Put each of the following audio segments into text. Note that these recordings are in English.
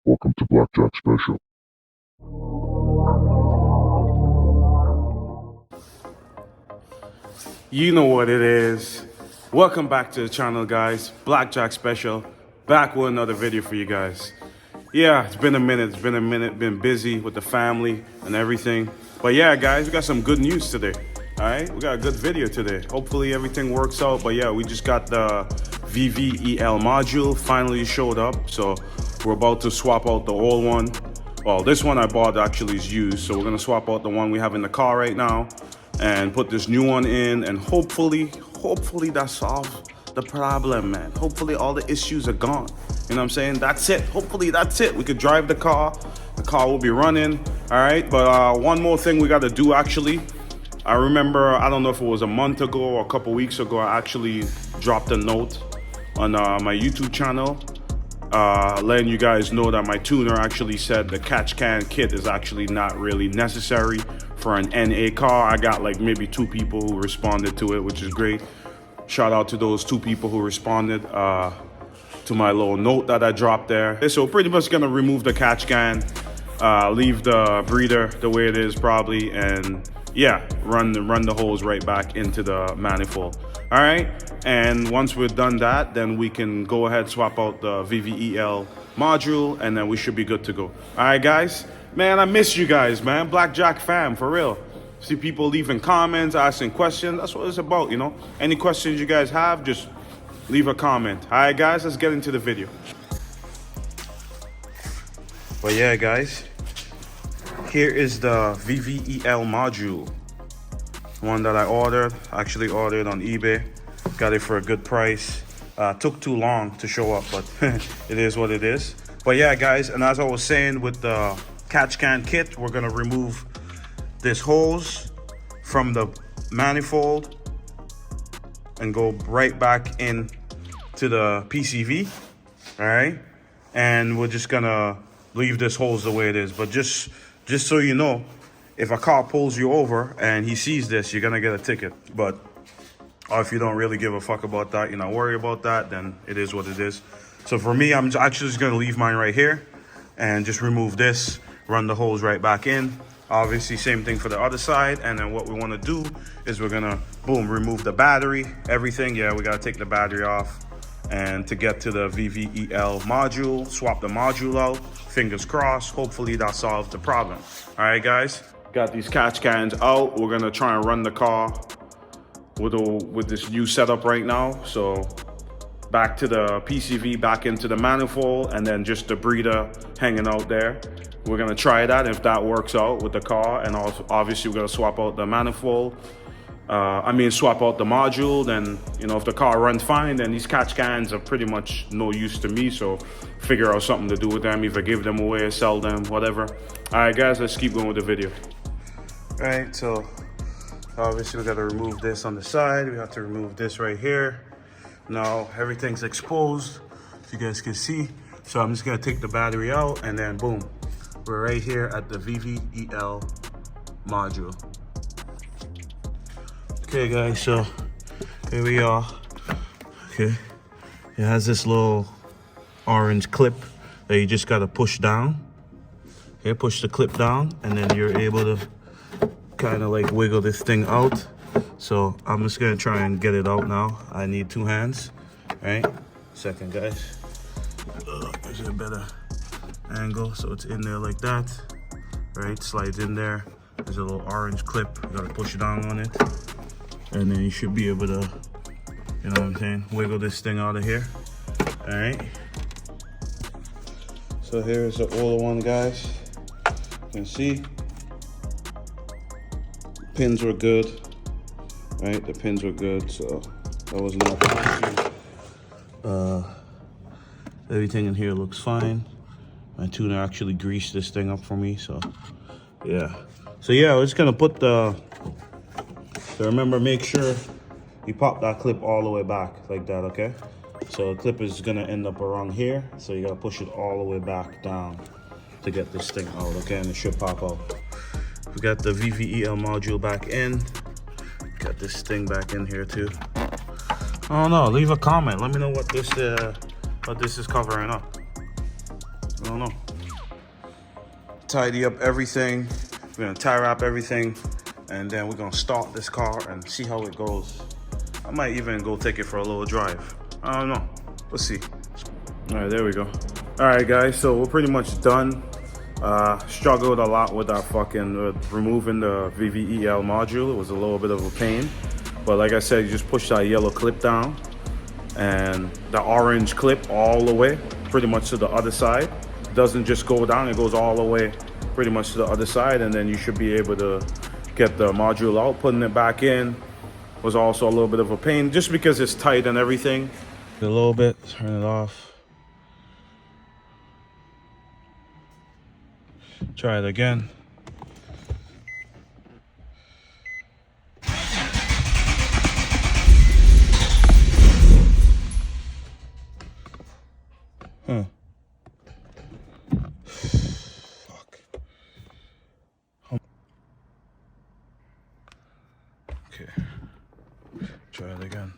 Welcome to Blackjack Special. You know what it is. Welcome back to the channel, guys. Blackjack Special, back with another video for you guys. Yeah, it's been a minute. Been busy with the family and everything. But yeah, guys, we got some good news today. All right, we got a good video today. Hopefully everything works out. But yeah, we just got the Vvel module finally showed up. So we're about to swap out the old one. Well, this one I bought actually is used. So we're gonna swap out the one we have in the car right now and put this new one in, and hopefully that solves the problem, man. Hopefully all the issues are gone. You know what I'm saying? That's it. Hopefully that's it. We could drive the car. The car will be running. All right. But one more thing we got to do actually. I remember, I don't know if it was a month ago or a couple weeks ago, I actually dropped a note on my YouTube channel, letting you guys know that my tuner actually said the catch can kit is actually not really necessary for an NA car. I got like maybe 2 people who responded to it, which is great. Shout out to those 2 people who responded to my little note that I dropped there. So pretty much gonna remove the catch can, leave the breather the way it is probably, and yeah, run the hose right back into the manifold. All right, and once we're done that, then we can go ahead, swap out the Vvel module, and then we should be good to go. All right, guys. Man, I miss you guys, man. Blackjack fam, for real. See people leaving comments, asking questions. That's what it's about, you know. Any questions you guys have, just leave a comment. All right, guys, let's get into the video. But yeah, guys, here is the Vvel module. One that I ordered, actually ordered on eBay. Got it for a good price. Took too long to show up, but it is what it is. But yeah, guys, and as I was saying with the catch can kit, we're gonna remove this hose from the manifold and go right back in to the PCV. All right, and we're just gonna leave this hose the way it is. But just so you know, if a car pulls you over and he sees this, you're gonna get a ticket. But or if you don't really give a fuck about that, you're not worried about that, then it is what it is. So for me, I'm actually just gonna leave mine right here and just remove this, run the hose right back in. Obviously, same thing for the other side. And then what we wanna do is we're gonna, boom, remove the battery, everything. Yeah, we gotta take the battery off. And to get to the Vvel module, swap the module out, fingers crossed, hopefully that solves the problem. All right, guys, got these catch cans out. We're gonna try and run the car with this new setup right now. So back to the PCV, back into the manifold, and then just the breather hanging out there. We're gonna try that. If that works out with the car, and also obviously we're gonna swap out the manifold. Swap out the module. Then, you know, if the car runs fine, then these catch cans are pretty much no use to me. So figure out something to do with them, either give them away or sell them, whatever. All right, guys, let's keep going with the video. All right, so obviously we got to remove this on the side. We have to remove this right here. Now everything's exposed, as you guys can see. So I'm just gonna take the battery out, and then boom, we're right here at the Vvel module. Okay, guys, so here we are. Okay, it has this little orange clip that you just gotta push down. Okay, push the clip down, and then you're able to kind of like wiggle this thing out. So I'm just gonna try and get it out now. I need 2 hands. All right, second, guys. There's a better angle, so it's in there like that. All right, slides in there. There's a little orange clip. You gotta push down on it, and then you should be able to, you know what I'm saying, wiggle this thing out of here. All right. So here's the older one, guys. You can see pins were good. Right, the pins were good, so that was not an issue. Everything in here looks fine. My tuner actually greased this thing up for me, so yeah. So yeah, we're just gonna put so remember, make sure you pop that clip all the way back like that, okay? So the clip is gonna end up around here, so you gotta push it all the way back down to get this thing out, okay? And it should pop out. We got the Vvel module back in. Got this thing back in here too. I don't know, leave a comment. Let me know what this is covering up. I don't know. tidy up everything. We're gonna tie wrap everything, and then we're gonna start this car and see how it goes. I might even go take it for a little drive. I don't know. We'll see. All right, there we go. All right, guys, so we're pretty much done. Struggled a lot with our fucking removing the Vvel module. It was a little bit of a pain, but like I said, you just push that yellow clip down and the orange clip all the way pretty much to the other side. It doesn't just go down, it goes all the way pretty much to the other side, and then you should be able to get the module out. Putting it back in was also a little bit of a pain just because it's tight and everything. A little bit, turn it off. Try it again. Huh. Fuck. Okay. Try it again.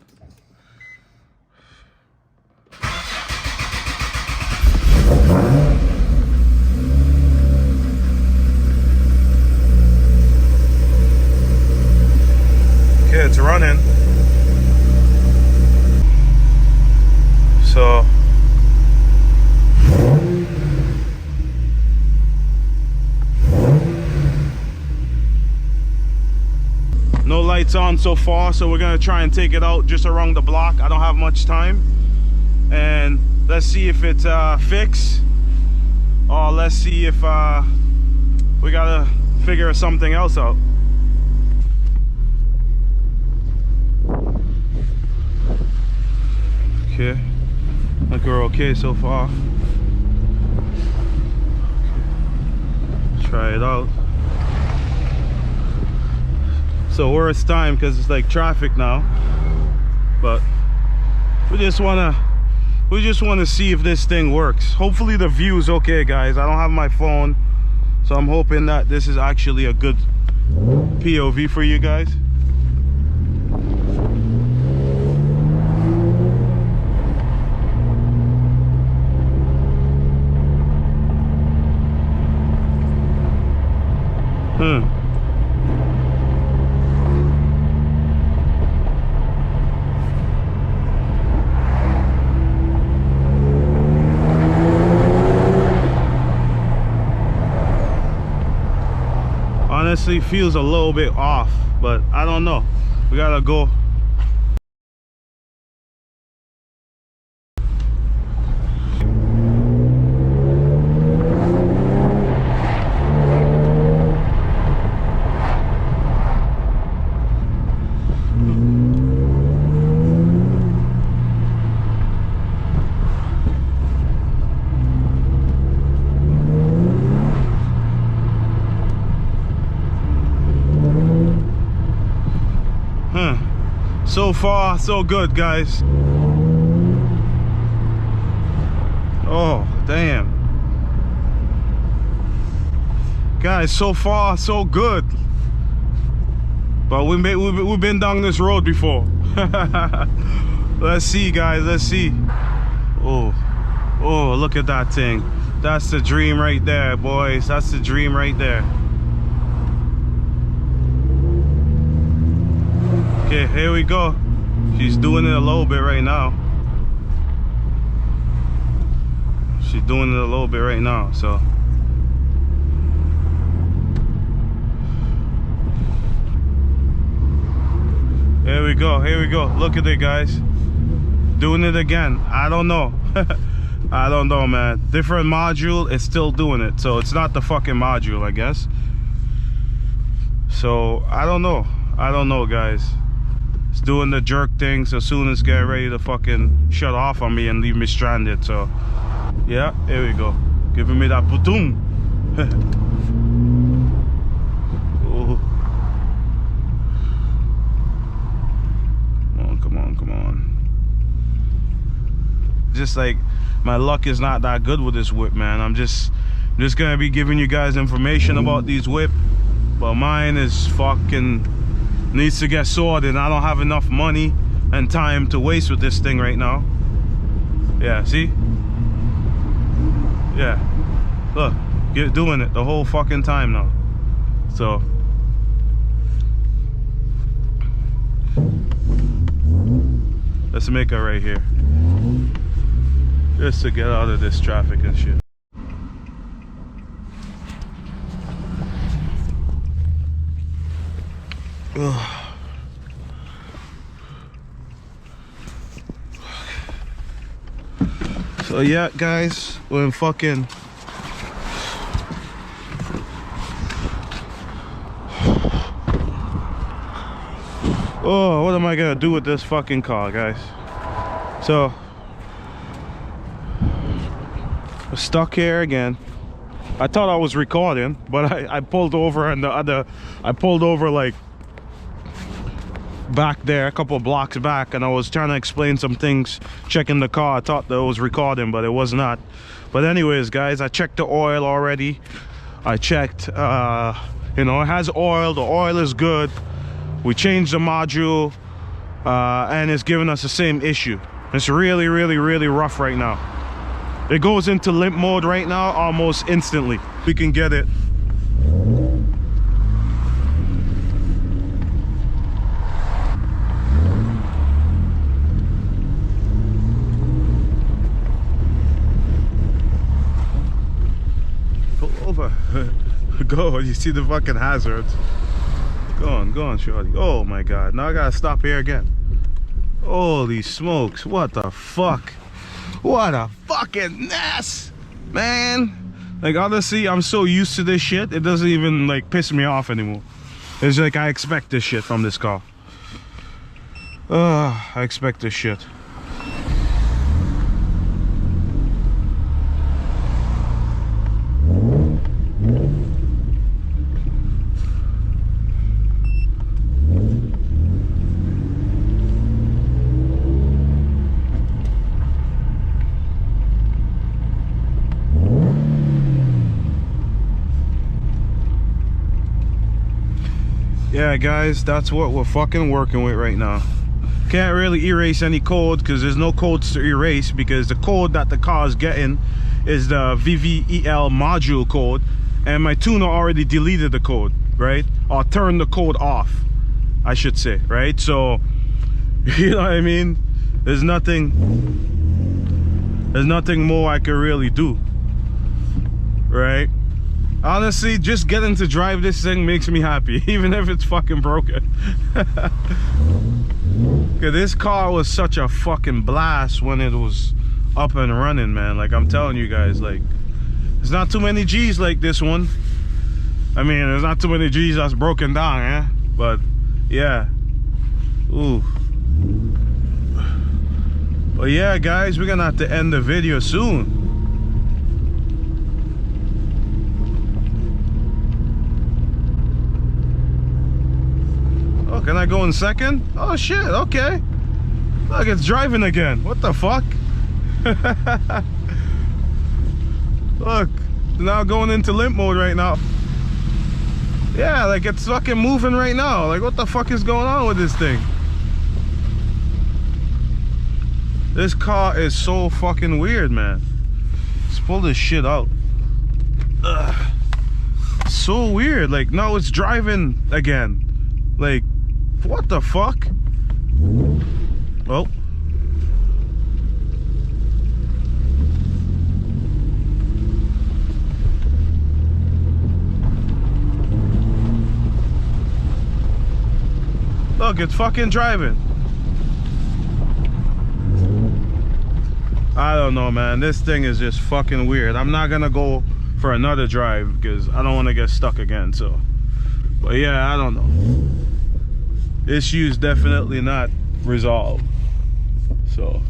Okay, it's running. So no lights on so far, so we're gonna try and take it out just around the block. I don't have much time, and let's see if it's fixed, or let's see if we gotta figure something else out. Okay, I think we're okay so far. Okay. Try it out. So worst time because it's like traffic now, but we just wanna see if this thing works. Hopefully the view's okay, guys. I don't have my phone, so I'm hoping that this is actually a good POV for you guys. Honestly feels a little bit off, but I don't know. We gotta go. So far, so good, guys. Oh, damn. Guys, so far, so good. But we've been down this road before. Let's see, guys, let's see. Oh, look at that thing. That's the dream right there, boys. That's the dream right there. Okay, here we go. She's doing it a little bit right now. She's doing it a little bit right now, so. Here we go, here we go. Look at it, guys. Doing it again. I don't know. I don't know, man. Different module, it's still doing it. So it's not the fucking module, I guess. So, I don't know. I don't know, guys. It's doing the jerk thing, so soon as get ready to fucking shut off on me and leave me stranded. So yeah, here we go, giving me that boom. Oh. Come on. Just like my luck is not that good with this whip, man. I'm just gonna be giving you guys information about these whip, but mine is fucking needs to get sorted. I don't have enough money and time to waste with this thing right now. Yeah, see? Yeah, look, doing it the whole fucking time now. So let's make it right here, just to get out of this traffic and shit. Ugh. So yeah, guys, we're in fucking oh, what am I gonna do with this fucking car, guys? So we're stuck here again. I thought I was recording, but I pulled over, and I pulled over like back there, a couple of blocks back, and I was trying to explain some things, checking the car. I thought that it was recording, but it was not. But anyways, guys, I checked the oil already. I checked, you know, it has oil. The oil is good. We changed the module, and it's giving us the same issue. It's really, really, really rough right now. It goes into limp mode right now almost instantly. We can get it. Pull over. Go, you see the fucking hazards. Go on, shorty. Oh my god, now I gotta stop here again. Holy smokes, what the fuck? What a fucking mess, man. Like, honestly, I'm so used to this shit, it doesn't even like piss me off anymore. It's like I expect this shit from this car. I expect this shit. Yeah, guys, that's what we're fucking working with right now. Can't really erase any code because there's no codes to erase, because the code that the car is getting is the Vvel module code, and my tuner already deleted the code, right? Or turned the code off, I should say, right? So, you know what I mean? There's nothing more I can really do, right? Honestly, just getting to drive this thing makes me happy, even if it's fucking broken. This car was such a fucking blast when it was up and running, man. Like, I'm telling you guys, like, there's not too many G's like this one. I mean, there's not too many G's that's broken down, eh? But yeah, ooh. But yeah, guys, we're gonna have to end the video soon. Oh, can I go in second? Oh shit, okay. Look, it's driving again. What the fuck? Look, now going into limp mode right now. Yeah, like it's fucking moving right now. Like, what the fuck is going on with this thing? This car is so fucking weird, man. Let's pull this shit out. Ugh. So weird. Like, now it's driving again. Like, what the fuck? Oh. Look, it's fucking driving. I don't know, man. This thing is just fucking weird. I'm not gonna go for another drive because I don't want to get stuck again. So, but yeah, I don't know. Issues definitely not resolved. So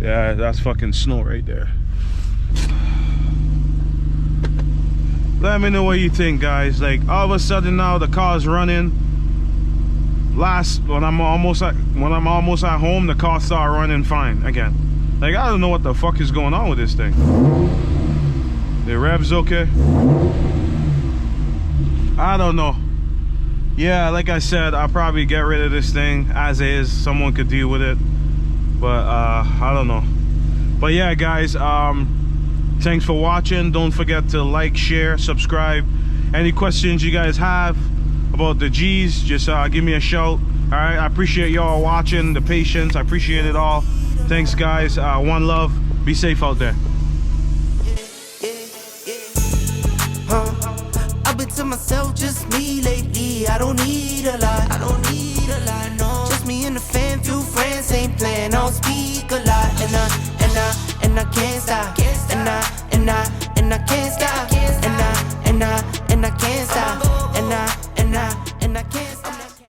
yeah, that's fucking snow right there. Let me know what you think, guys. Like, all of a sudden now the car's running. When I'm almost at home, the car started running fine again. Like, I don't know what the fuck is going on with this thing. The revs okay? I don't know. Yeah, like I said, I'll probably get rid of this thing as is. Someone could deal with it, but I don't know. But yeah, guys, Thanks for watching. Don't forget to like, share, subscribe. Any questions you guys have about the G's, just give me a shout. All right, I appreciate y'all watching, the patience. I appreciate it all. Thanks, guys. One love. Be safe out there. I've been to myself, just me lately. I don't need a lot. I don't need a lot, no. Just me and the fam, few friends ain't playing. I don't speak a lot, and I can't stop.